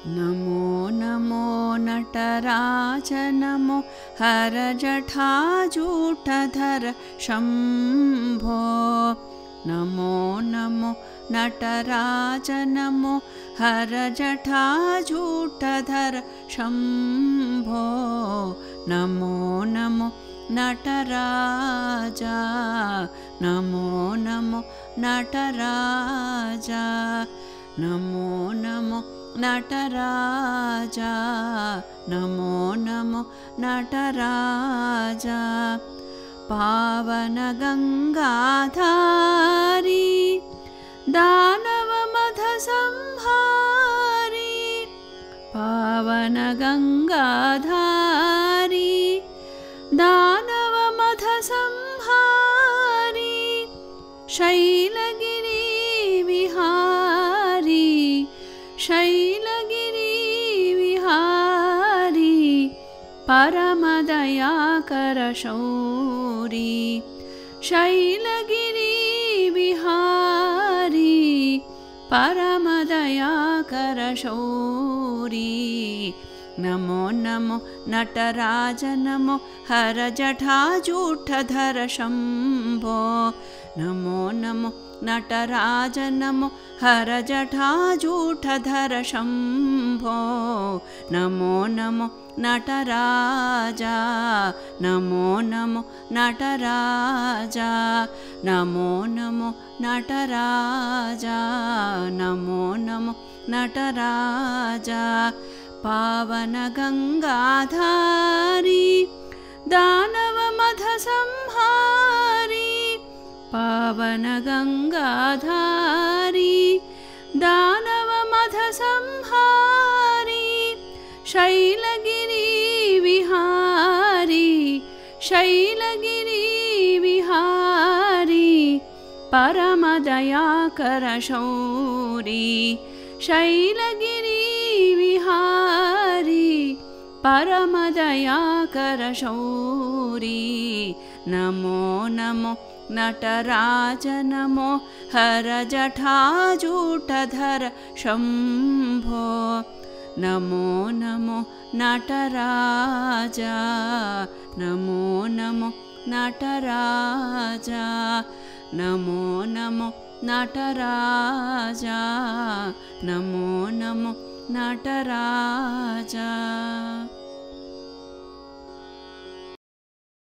नमो नमो नटराज नमो हरजटाजूटधर शम्भो। नमो नमो नटराज नमो हरजटाजूटधर शम्भो। नमो नमो नटराजा, नमो नमो नटराजा, नमो नमो नटराजा, नमो नमो नटराजा। पावन गंगाधारी दानवमथसंहारी, पावन गंगाधारी दानवमथसंहारी, शैलगिरि विहारी, शैलगिरि विहारी, परमदयाकर शौरी, शैलगिरि विहारी, परमदयाकर शौरी। नमो नमो नटराज नमो हरजटाजूटधर शम्भो। नमो नमो नटराज नमो हरजटाजूटधर शम्भो। नमो नमो नटराजा, नमो नमो नटराजा, नमो नमो नटराजा, नमो नमो नटराजा। पावन गंगाधारी दानवमथसंहारी, पावन गंगाधारी दानवमथसंहारी, शैलगिरि विहारी, शैलगिरि विहारी, परमदयाकर शौरी, शैलगिरि विहारी, परमदयाकर शौरी। नमो नमो नटराज नमो हरजटाजूटधर शम्भो। नमो नमो नटराजा, नमो नमो नटराजा, नमो नमो नटराजा, नमो नमो नटराजा।